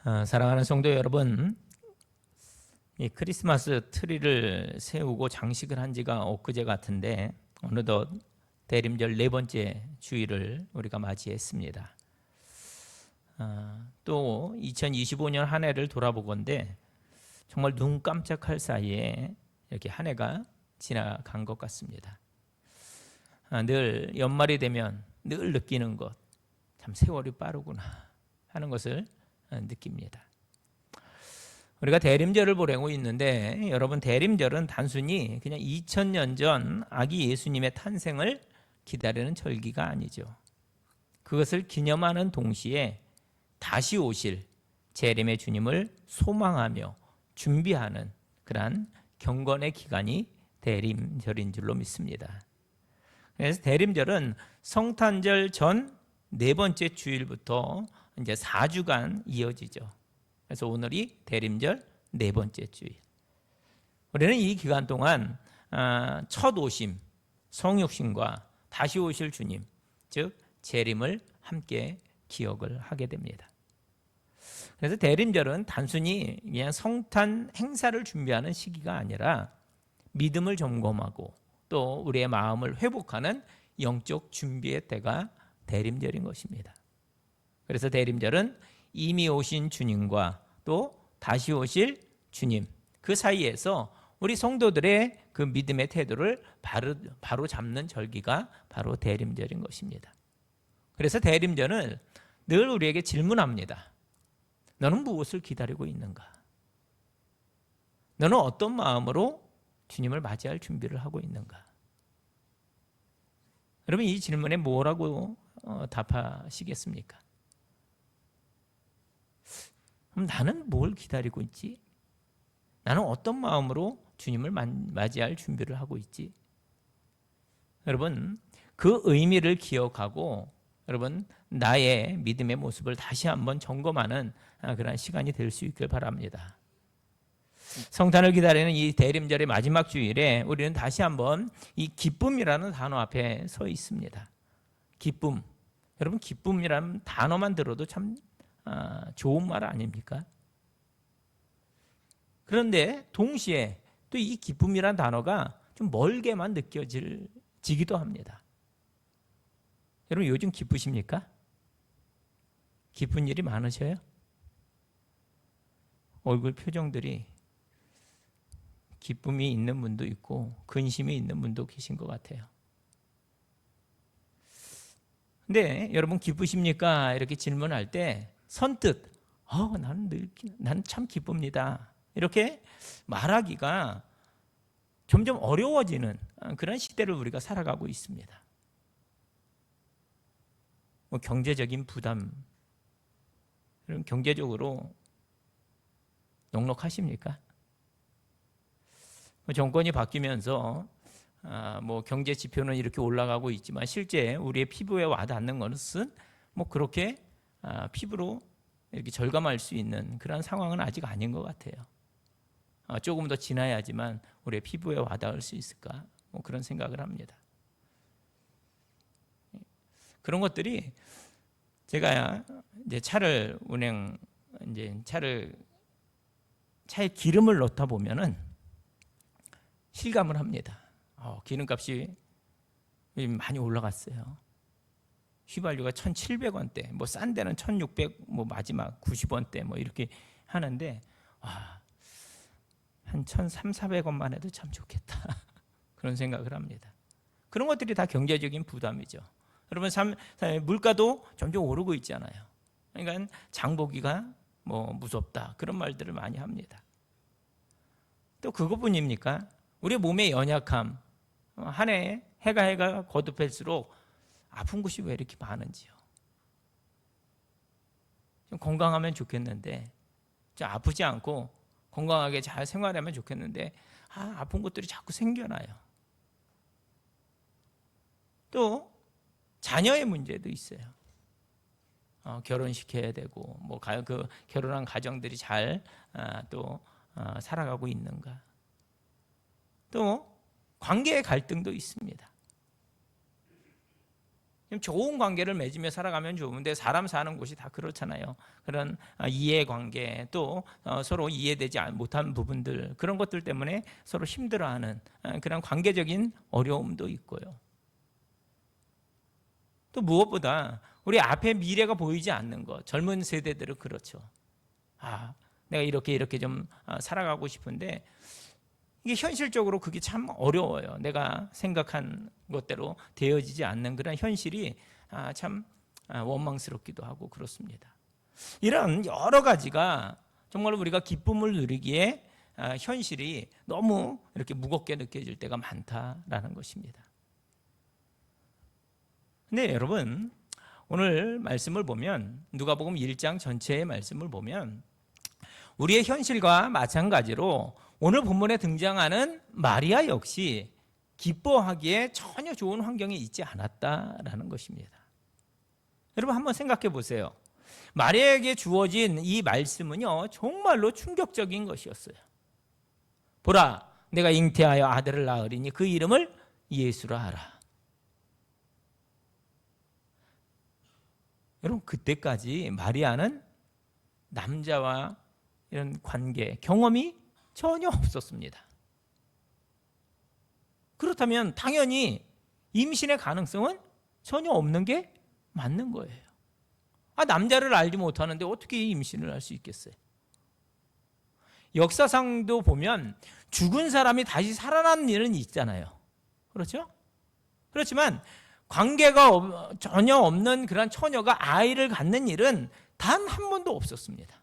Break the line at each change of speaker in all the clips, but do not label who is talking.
사랑하는 성도 여러분, 이 크리스마스 트리를 세우고 장식을 한 지가 엊그제 같은데 어느덧 대림절 네 번째 주일을 우리가 맞이했습니다. 또 2025년 한 해를 돌아보건대 정말 눈 깜짝할 사이에 이렇게 한 해가 지나간 것 같습니다. 늘 연말이 되면 늘 느끼는 것, 참 세월이 빠르구나 하는 것을 느낍니다. 우리가 대림절을 보내고 있는데 여러분, 대림절은 단순히 그냥 2000년 전 아기 예수님의 탄생을 기다리는 절기가 아니죠. 그것을 기념하는 동시에 다시 오실 재림의 주님을 소망하며 준비하는 그러한 경건의 기간이 대림절인 줄로 믿습니다. 그래서 대림절은 성탄절 전 네 번째 주일부터 이제 4주간 이어지죠. 그래서 오늘이 대림절 네 번째 주일. 우리는 이 기간 동안 첫 오심, 성육신과 다시 오실 주님, 즉 재림을 함께 기억을 하게 됩니다. 그래서 대림절은 단순히 그냥 성탄 행사를 준비하는 시기가 아니라 믿음을 점검하고 또 우리의 마음을 회복하는 영적 준비의 때가 대림절인 것입니다. 그래서 대림절은 이미 오신 주님과 또 다시 오실 주님, 그 사이에서 우리 성도들의 그 믿음의 태도를 바로 잡는 절기가 바로 대림절인 것입니다. 그래서 대림절은 늘 우리에게 질문합니다. 너는 무엇을 기다리고 있는가? 너는 어떤 마음으로 주님을 맞이할 준비를 하고 있는가? 여러분, 이 질문에 뭐라고 답하시겠습니까? 그럼 나는 뭘 기다리고 있지? 나는 어떤 마음으로 주님을 맞이할 준비를 하고 있지? 여러분, 그 의미를 기억하고 여러분, 나의 믿음의 모습을 다시 한번 점검하는 그런 시간이 될 수 있길 바랍니다. 성탄을 기다리는 이 대림절의 마지막 주일에 우리는 다시 한번 이 기쁨이라는 단어 앞에 서 있습니다. 기쁨. 여러분, 기쁨이라는 단어만 들어도 참 좋은 말 아닙니까? 그런데 동시에 또 이 기쁨이라는 단어가 좀 멀게만 느껴지기도 합니다. 여러분, 요즘 기쁘십니까? 기쁜 일이 많으셔요? 얼굴 표정들이 기쁨이 있는 분도 있고 근심이 있는 분도 계신 것 같아요. 근데 여러분, 기쁘십니까? 이렇게 질문할 때 선뜻 나는 참 기쁩니다, 이렇게 말하기가 점점 어려워지는 그런 시대를 우리가 살아가고 있습니다. 경제적인 부담, 경제적으로 넉넉하십니까? 정권이 바뀌면서 경제 지표는 이렇게 올라가고 있지만 실제 우리의 피부에 와닿는 것은 그렇게 피부로 이렇게 절감할 수 있는 그런 상황은 아직 아닌 것 같아요. 조금 더 지나야지만 우리의 피부에 와닿을 수 있을까? 그런 생각을 합니다. 그런 것들이 제가 이제 차에 기름을 넣다 보면은 실감을 합니다. 기름값이 많이 올라갔어요. 휘발유가 1,700원대, 싼 데는 1,600, 마지막 90원대 이렇게 하는데 한 1,300~400원만 해도 참 좋겠다. 그런 생각을 합니다. 그런 것들이 다 경제적인 부담이죠. 여러분, 물가도 점점 오르고 있잖아요. 그러니까 장보기가 무섭다, 그런 말들을 많이 합니다. 또 그것뿐입니까? 우리 몸의 연약함, 한 해 해가 거듭할수록 아픈 곳이 왜 이렇게 많은지요. 좀 건강하면 좋겠는데, 좀 아프지 않고 건강하게 잘 생활하면 좋겠는데 아픈 것들이 자꾸 생겨나요. 또 자녀의 문제도 있어요. 결혼시켜야 되고 그 결혼한 가정들이 잘 살아가고 있는가. 또 관계의 갈등도 있습니다. 좋은 관계를 맺으며 살아가면 좋은데 사람 사는 곳이 다 그렇잖아요. 그런 이해관계 또 서로 이해되지 못한 부분들 그런 것들 때문에 서로 힘들어하는 그런 관계적인 어려움도 있고요. 또 무엇보다 우리 앞에 미래가 보이지 않는 것 젊은 세대들은 그렇죠. 내가 이렇게 좀 살아가고 싶은데 이게 현실적으로 그게 참 어려워요. 내가 생각한 것대로 되어지지 않는 그런 현실이 참 원망스럽기도 하고 그렇습니다. 이런 여러 가지가 정말 우리가 기쁨을 누리기에 현실이 너무 이렇게 무겁게 느껴질 때가 많다라는 것입니다. 근데 여러분 오늘 말씀을 보면 누가복음 1장 전체의 말씀을 보면 우리의 현실과 마찬가지로 오늘 본문에 등장하는 마리아 역시 기뻐하기에 전혀 좋은 환경에 있지 않았다라는 것입니다. 여러분 한번 생각해 보세요. 마리아에게 주어진 이 말씀은요 정말로 충격적인 것이었어요. 보라, 내가 잉태하여 아들을 낳으리니 그 이름을 예수라 하라. 여러분 그때까지 마리아는 남자와 이런 관계, 경험이 전혀 없었습니다. 그렇다면 당연히 임신의 가능성은 전혀 없는 게 맞는 거예요. 남자를 알지 못하는데 어떻게 임신을 할 수 있겠어요? 역사상도 보면 죽은 사람이 다시 살아난 일은 있잖아요. 그렇죠? 그렇지만 관계가 전혀 없는 그런 처녀가 아이를 갖는 일은 단 한 번도 없었습니다.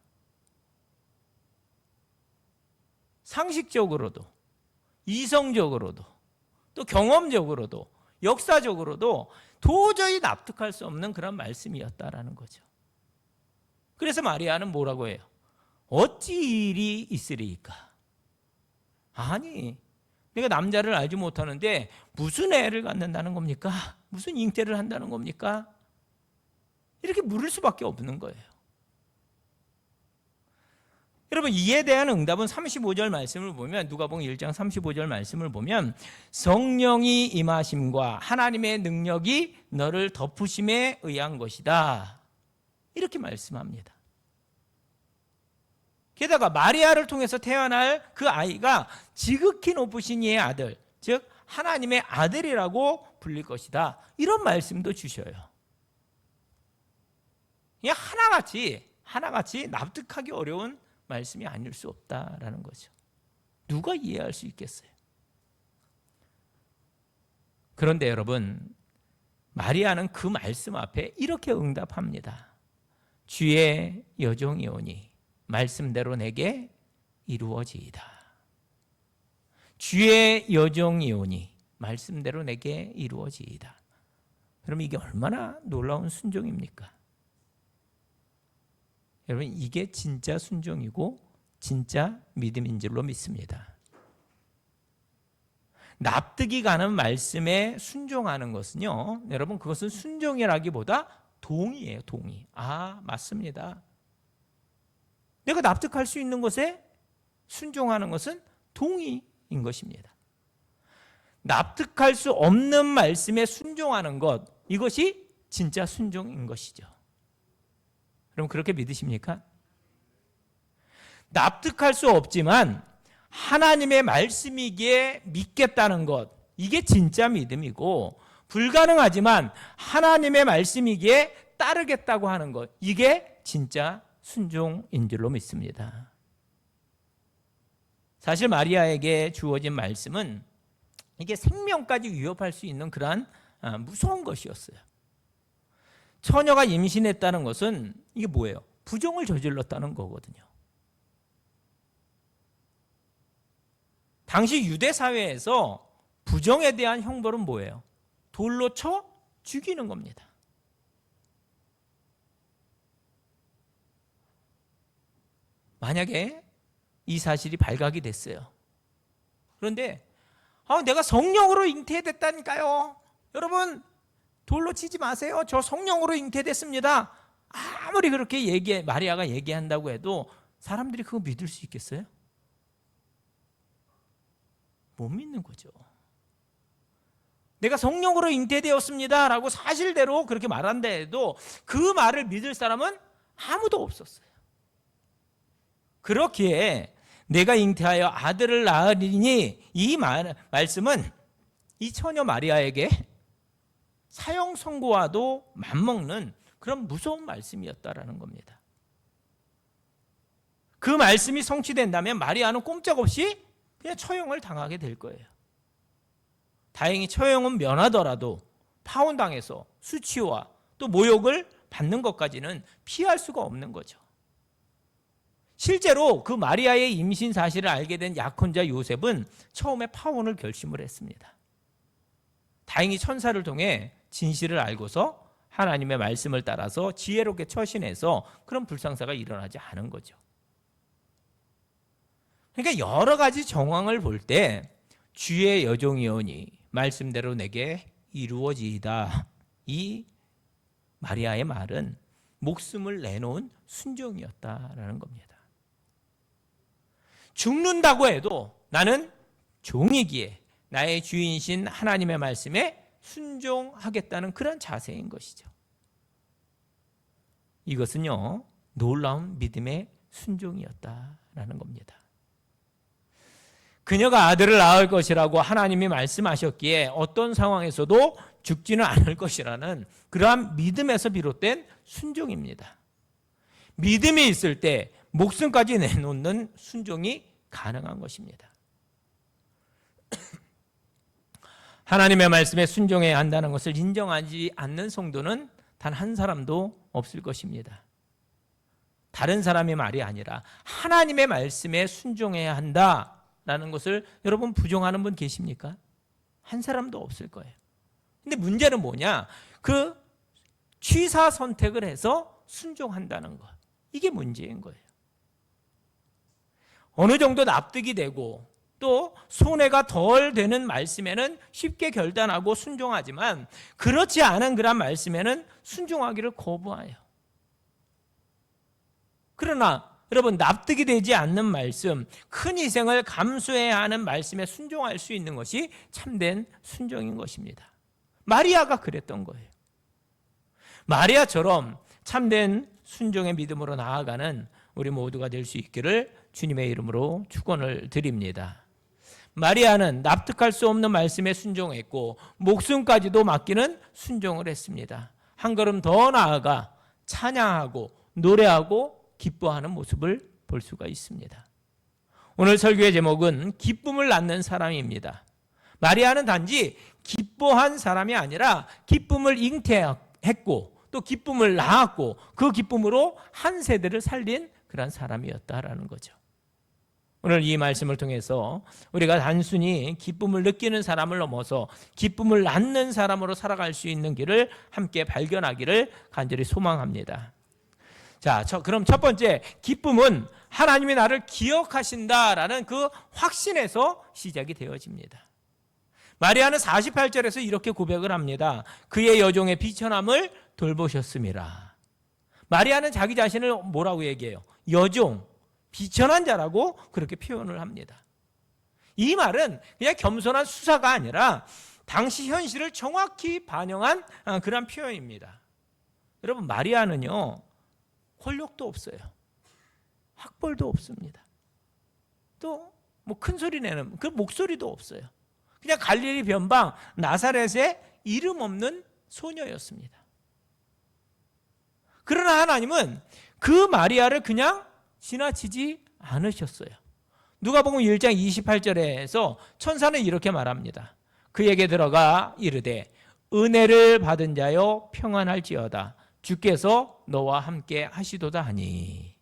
상식적으로도 이성적으로도 또 경험적으로도 역사적으로도 도저히 납득할 수 없는 그런 말씀이었다라는 거죠. 그래서 마리아는 뭐라고 해요? 어찌 일이 있으리이까? 아니, 내가 남자를 알지 못하는데 무슨 애를 갖는다는 겁니까? 무슨 잉태를 한다는 겁니까? 이렇게 물을 수밖에 없는 거예요. 여러분 이에 대한 응답은 35절 말씀을 보면 누가복음 1장 35절 말씀을 보면 성령이 임하심과 하나님의 능력이 너를 덮으심에 의한 것이다. 이렇게 말씀합니다. 게다가 마리아를 통해서 태어날 그 아이가 지극히 높으신 이의 아들, 즉 하나님의 아들이라고 불릴 것이다. 이런 말씀도 주셔요. 그냥 하나같이 납득하기 어려운 말씀이 아닐 수 없다라는 거죠. 누가 이해할 수 있겠어요? 그런데 여러분 마리아는 그 말씀 앞에 이렇게 응답합니다. 주의 여종이오니 말씀대로 내게 이루어지이다. 주의 여종이오니 말씀대로 내게 이루어지이다. 여러분 이게 얼마나 놀라운 순종입니까? 여러분 이게 진짜 순종이고 진짜 믿음인 줄로 믿습니다. 납득이 가는 말씀에 순종하는 것은요, 여러분 그것은 순종이라기보다 동의예요. 동의. 맞습니다. 내가 납득할 수 있는 것에 순종하는 것은 동의인 것입니다. 납득할 수 없는 말씀에 순종하는 것, 이것이 진짜 순종인 것이죠. 여러분 그렇게 믿으십니까? 납득할 수 없지만 하나님의 말씀이기에 믿겠다는 것, 이게 진짜 믿음이고, 불가능하지만 하나님의 말씀이기에 따르겠다고 하는 것, 이게 진짜 순종인 줄로 믿습니다. 사실 마리아에게 주어진 말씀은 이게 생명까지 위협할 수 있는 그러한 무서운 것이었어요. 처녀가 임신했다는 것은 이게 뭐예요? 부정을 저질렀다는 거거든요. 당시 유대 사회에서 부정에 대한 형벌은 뭐예요? 돌로 쳐 죽이는 겁니다. 만약에 이 사실이 발각이 됐어요. 그런데 내가 성령으로 잉태됐다니까요. 여러분 돌로 치지 마세요. 저 성령으로 잉태됐습니다. 아무리 그렇게 마리아가 얘기한다고 해도 사람들이 그거 믿을 수 있겠어요? 못 믿는 거죠. 내가 성령으로 잉태되었습니다 라고 사실대로 그렇게 말한다 해도 그 말을 믿을 사람은 아무도 없었어요. 그렇기에 내가 잉태하여 아들을 낳으리니 이 말씀은 이 처녀 마리아에게 사형 선고와도 맞먹는 그런 무서운 말씀이었다라는 겁니다. 그 말씀이 성취된다면 마리아는 꼼짝없이 그냥 처형을 당하게 될 거예요. 다행히 처형은 면하더라도 파혼당해서 수치와 또 모욕을 받는 것까지는 피할 수가 없는 거죠. 실제로 그 마리아의 임신 사실을 알게 된 약혼자 요셉은 처음에 파혼을 결심을 했습니다. 다행히 천사를 통해 진실을 알고서 하나님의 말씀을 따라서 지혜롭게 처신해서 그런 불상사가 일어나지 않은 거죠. 그러니까 여러 가지 정황을 볼 때 주의 여종이오니 말씀대로 내게 이루어지이다. 이 마리아의 말은 목숨을 내놓은 순종이었다라는 겁니다. 죽는다고 해도 나는 종이기에 나의 주인이신 하나님의 말씀에 순종하겠다는 그런 자세인 것이죠. 이것은요, 놀라운 믿음의 순종이었다라는 겁니다. 그녀가 아들을 낳을 것이라고 하나님이 말씀하셨기에 어떤 상황에서도 죽지는 않을 것이라는 그러한 믿음에서 비롯된 순종입니다. 믿음이 있을 때 목숨까지 내놓는 순종이 가능한 것입니다. 하나님의 말씀에 순종해야 한다는 것을 인정하지 않는 성도는 단 한 사람도 없을 것입니다. 다른 사람의 말이 아니라 하나님의 말씀에 순종해야 한다라는 것을 여러분 부정하는 분 계십니까? 한 사람도 없을 거예요. 근데 문제는 뭐냐? 그 취사 선택을 해서 순종한다는 것. 이게 문제인 거예요. 어느 정도 납득이 되고 또 손해가 덜 되는 말씀에는 쉽게 결단하고 순종하지만 그렇지 않은 그런 말씀에는 순종하기를 거부해요. 그러나 여러분, 납득이 되지 않는 말씀, 큰 희생을 감수해야 하는 말씀에 순종할 수 있는 것이 참된 순종인 것입니다. 마리아가 그랬던 거예요. 마리아처럼 참된 순종의 믿음으로 나아가는 우리 모두가 될 수 있기를 주님의 이름으로 축원을 드립니다. 마리아는 납득할 수 없는 말씀에 순종했고 목숨까지도 맡기는 순종을 했습니다. 한 걸음 더 나아가 찬양하고 노래하고 기뻐하는 모습을 볼 수가 있습니다. 오늘 설교의 제목은 기쁨을 낳는 사람입니다. 마리아는 단지 기뻐한 사람이 아니라 기쁨을 잉태했고 또 기쁨을 낳았고 그 기쁨으로 한 세대를 살린 그런 사람이었다라는 거죠. 오늘 이 말씀을 통해서 우리가 단순히 기쁨을 느끼는 사람을 넘어서 기쁨을 낳는 사람으로 살아갈 수 있는 길을 함께 발견하기를 간절히 소망합니다. 자, 그럼 첫 번째, 기쁨은 하나님이 나를 기억하신다라는 그 확신에서 시작이 되어집니다. 마리아는 48절에서 이렇게 고백을 합니다. 그의 여종의 비천함을 돌보셨음이라. 마리아는 자기 자신을 뭐라고 얘기해요? 여종, 비천한 자라고 그렇게 표현을 합니다. 이 말은 그냥 겸손한 수사가 아니라 당시 현실을 정확히 반영한 그런 표현입니다. 여러분, 마리아는요, 권력도 없어요. 학벌도 없습니다. 또 뭐 큰 소리 내는 그 목소리도 없어요. 그냥 갈릴리 변방 나사렛의 이름 없는 소녀였습니다. 그러나 하나님은 그 마리아를 그냥 지나치지 않으셨어요. 누가복음 1장 28절에서 천사는 이렇게 말합니다. 그에게 들어가 이르되 은혜를 받은 자여 평안할지어다. 주께서 너와 함께 하시도다 하니.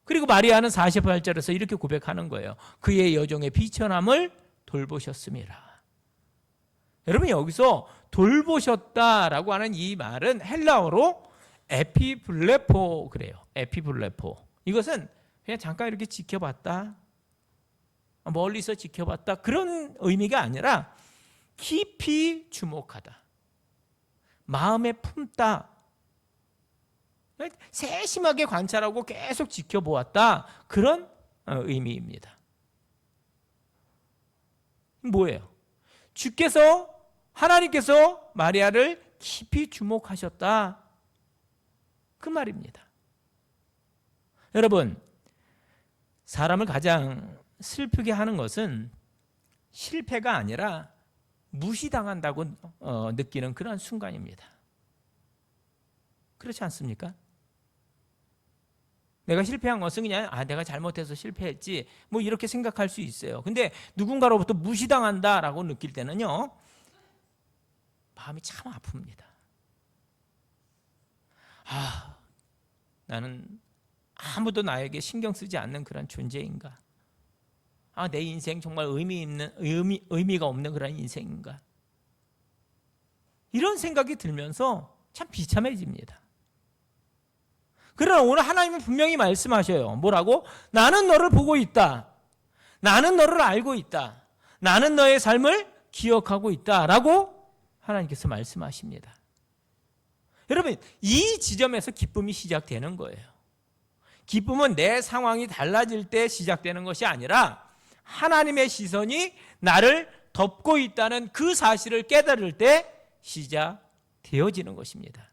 그리고 마리아는 48절에서 이렇게 고백하는 거예요. 그의 여종의 비천함을 돌보셨음이라. 여러분, 여기서 돌보셨다라고 하는 이 말은 헬라어로 에피블레포 그래요. 에피블레포. 이것은 그냥 잠깐 이렇게 지켜봤다, 멀리서 지켜봤다, 그런 의미가 아니라 깊이 주목하다, 마음에 품다, 세심하게 관찰하고 계속 지켜보았다, 그런 의미입니다. 뭐예요? 하나님께서 마리아를 깊이 주목하셨다, 그 말입니다. 여러분, 사람을 가장 슬프게 하는 것은 실패가 아니라 무시당한다고 느끼는 그런 순간입니다. 그렇지 않습니까? 내가 실패한 것은 그냥 내가 잘못해서 실패했지 뭐 이렇게 생각할 수 있어요. 근데 누군가로부터 무시당한다라고 느낄 때는요, 마음이 참 아픕니다. 나는 아무도 나에게 신경 쓰지 않는 그런 존재인가? 내 인생 정말 의미가 없는 그런 인생인가? 이런 생각이 들면서 참 비참해집니다. 그러나 오늘 하나님은 분명히 말씀하셔요. 뭐라고? 나는 너를 보고 있다. 나는 너를 알고 있다. 나는 너의 삶을 기억하고 있다. 라고 하나님께서 말씀하십니다. 여러분, 이 지점에서 기쁨이 시작되는 거예요. 기쁨은 내 상황이 달라질 때 시작되는 것이 아니라 하나님의 시선이 나를 덮고 있다는 그 사실을 깨달을 때 시작되어지는 것입니다.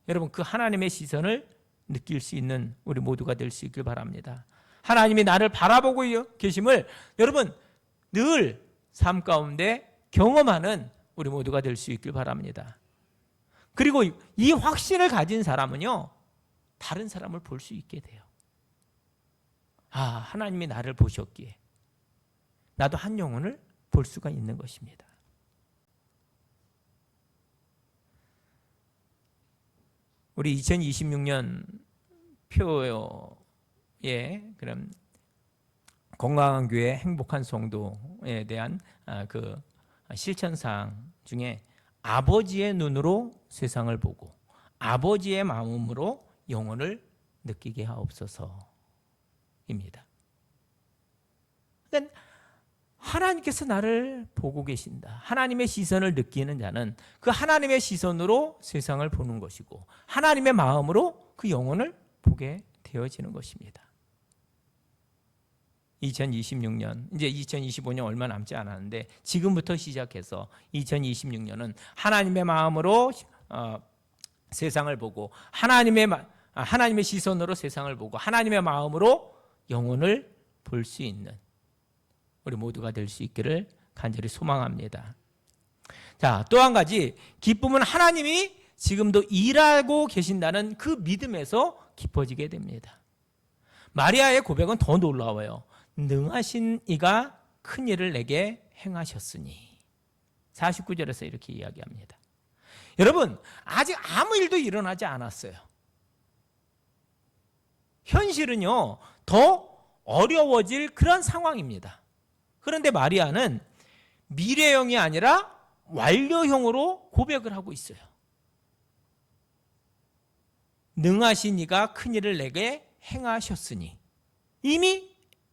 여러분, 그 하나님의 시선을 느낄 수 있는 우리 모두가 될 수 있길 바랍니다. 하나님이 나를 바라보고 계심을 여러분 늘 삶 가운데 경험하는 우리 모두가 될 수 있길 바랍니다. 그리고 이 확신을 가진 사람은요, 다른 사람을 볼 수 있게 돼요. 하나님이 나를 보셨기에 나도 한 영혼을 볼 수가 있는 것입니다. 우리 2026년 표에 그럼 건강한 교회 행복한 성도에 대한 그 실천사항 중에 아버지의 눈으로 세상을 보고 아버지의 마음으로 영혼을 느끼게 하옵소서입니다. 그러니까 하나님께서 나를 보고 계신다. 하나님의 시선을 느끼는 자는 그 하나님의 시선으로 세상을 보는 것이고 하나님의 마음으로 그 영혼을 보게 되어지는 것입니다. 2026년, 이제 2025년 얼마 남지 않았는데 지금부터 시작해서 2026년은 하나님의 마음으로 세상을 보고 하나님의 시선으로 세상을 보고 하나님의 마음으로 영혼을 볼 수 있는 우리 모두가 될 수 있기를 간절히 소망합니다. 자, 또 한 가지, 기쁨은 하나님이 지금도 일하고 계신다는 그 믿음에서 깊어지게 됩니다. 마리아의 고백은 더 놀라워요. 능하신 이가 큰 일을 내게 행하셨으니. 49절에서 이렇게 이야기합니다. 여러분, 아직 아무 일도 일어나지 않았어요. 현실은요, 더 어려워질 그런 상황입니다. 그런데 마리아는 미래형이 아니라 완료형으로 고백을 하고 있어요. 능하신 이가 큰 일을 내게 행하셨으니. 이미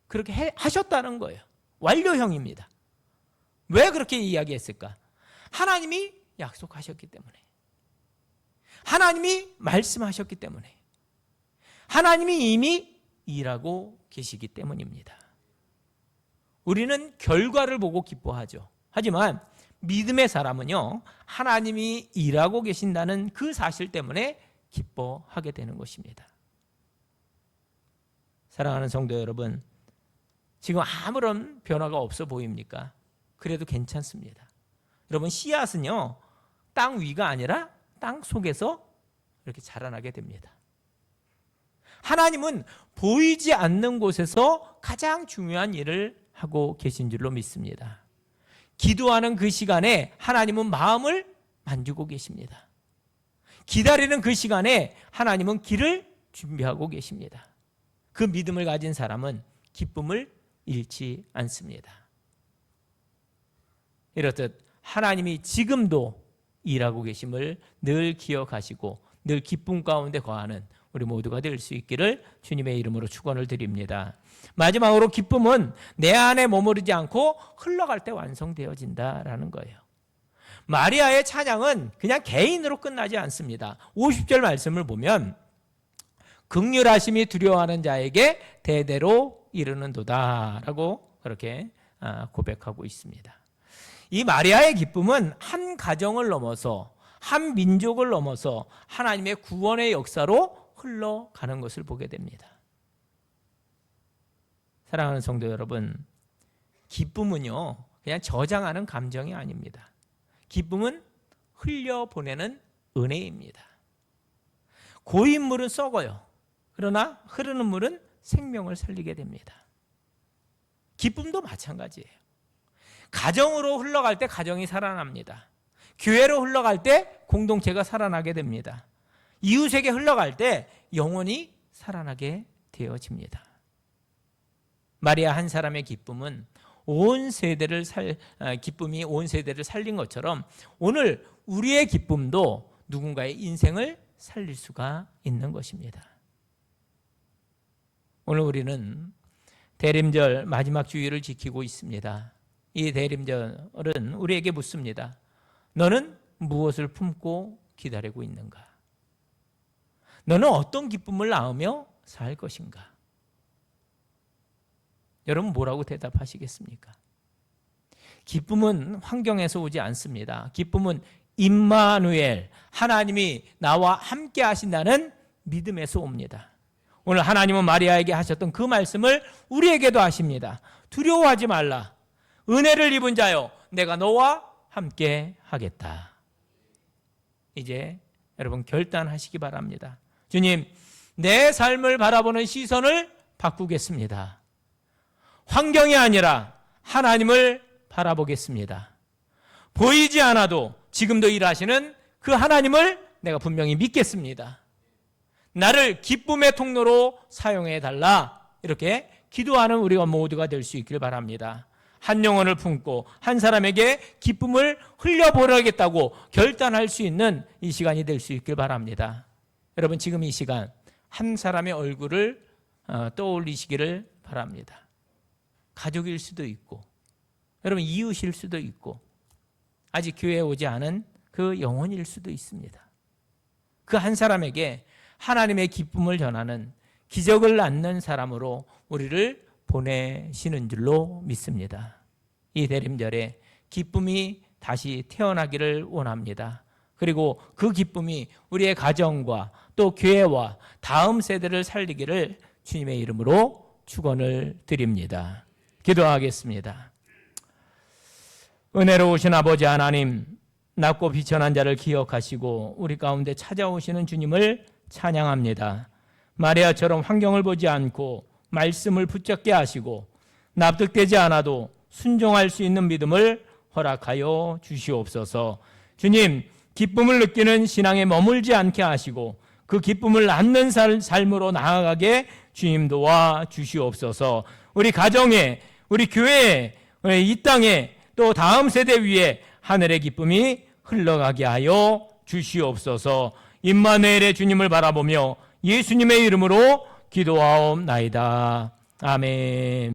그렇게 하셨다는 거예요. 완료형입니다. 왜 그렇게 이야기했을까? 하나님이 약속하셨기 때문에, 하나님이 말씀하셨기 때문에, 하나님이 이미 일하고 계시기 때문입니다. 우리는 결과를 보고 기뻐하죠. 하지만 믿음의 사람은요, 하나님이 일하고 계신다는 그 사실 때문에 기뻐하게 되는 것입니다. 사랑하는 성도 여러분, 지금 아무런 변화가 없어 보입니까? 그래도 괜찮습니다. 여러분, 씨앗은요, 땅 위가 아니라 땅 속에서 이렇게 자라나게 됩니다. 하나님은 보이지 않는 곳에서 가장 중요한 일을 하고 계신 줄로 믿습니다. 기도하는 그 시간에 하나님은 마음을 만지고 계십니다. 기다리는 그 시간에 하나님은 길을 준비하고 계십니다. 그 믿음을 가진 사람은 기쁨을 잃지 않습니다. 이렇듯 하나님이 지금도 일하고 계심을 늘 기억하시고 늘 기쁨 가운데 거하는 우리 모두가 될 수 있기를 주님의 이름으로 축원을 드립니다. 마지막으로 기쁨은 내 안에 머무르지 않고 흘러갈 때 완성되어진다라는 거예요. 마리아의 찬양은 그냥 개인으로 끝나지 않습니다. 50절 말씀을 보면 긍휼하심이 두려워하는 자에게 대대로 이르는도다 라고 그렇게 고백하고 있습니다. 이 마리아의 기쁨은 한 가정을 넘어서 한 민족을 넘어서 하나님의 구원의 역사로 흘러가는 것을 보게 됩니다. 사랑하는 성도 여러분, 기쁨은요 그냥 저장하는 감정이 아닙니다. 기쁨은 흘려보내는 은혜입니다. 고인 물은 썩어요. 그러나 흐르는 물은 생명을 살리게 됩니다. 기쁨도 마찬가지예요. 가정으로 흘러갈 때 가정이 살아납니다. 교회로 흘러갈 때 공동체가 살아나게 됩니다. 이웃에게 흘러갈 때 영혼이 살아나게 되어집니다. 마리아 한 사람의 기쁨은 기쁨이 온 세대를 살린 것처럼 오늘 우리의 기쁨도 누군가의 인생을 살릴 수가 있는 것입니다. 오늘 우리는 대림절 마지막 주일을 지키고 있습니다. 이 대림절은 우리에게 묻습니다. 너는 무엇을 품고 기다리고 있는가? 너는 어떤 기쁨을 낳으며 살 것인가? 여러분 뭐라고 대답하시겠습니까? 기쁨은 환경에서 오지 않습니다. 기쁨은 임마누엘, 하나님이 나와 함께 하신다는 믿음에서 옵니다. 오늘 하나님은 마리아에게 하셨던 그 말씀을 우리에게도 하십니다. 두려워하지 말라. 은혜를 입은 자여, 내가 너와 함께 하겠다. 이제 여러분 결단하시기 바랍니다. 주님, 내 삶을 바라보는 시선을 바꾸겠습니다. 환경이 아니라 하나님을 바라보겠습니다. 보이지 않아도 지금도 일하시는 그 하나님을 내가 분명히 믿겠습니다. 나를 기쁨의 통로로 사용해 달라. 이렇게 기도하는 우리가 모두가 될 수 있길 바랍니다. 한 영혼을 품고 한 사람에게 기쁨을 흘려보내겠다고 결단할 수 있는 이 시간이 될 수 있길 바랍니다. 여러분 지금 이 시간 한 사람의 얼굴을 떠올리시기를 바랍니다. 가족일 수도 있고 여러분 이웃일 수도 있고 아직 교회에 오지 않은 그 영혼일 수도 있습니다. 그 한 사람에게 하나님의 기쁨을 전하는 기적을 낳는 사람으로 우리를 보내시는 줄로 믿습니다. 이 대림절에 기쁨이 다시 태어나기를 원합니다. 그리고 그 기쁨이 우리의 가정과 또 교회와 다음 세대를 살리기를 주님의 이름으로 축원을 드립니다. 기도하겠습니다. 은혜로우신 아버지 하나님, 낮고 비천한 자를 기억하시고 우리 가운데 찾아오시는 주님을 찬양합니다. 마리아처럼 환경을 보지 않고 말씀을 붙잡게 하시고 납득되지 않아도 순종할 수 있는 믿음을 허락하여 주시옵소서. 주님, 기쁨을 느끼는 신앙에 머물지 않게 하시고 그 기쁨을 낳는 삶으로 나아가게 주님 도와 주시옵소서. 우리 가정에, 우리 교회에, 이 땅에 또 다음 세대 위에 하늘의 기쁨이 흘러가게 하여 주시옵소서. 임마누엘의 주님을 바라보며 예수님의 이름으로 기도하옵나이다. 아멘.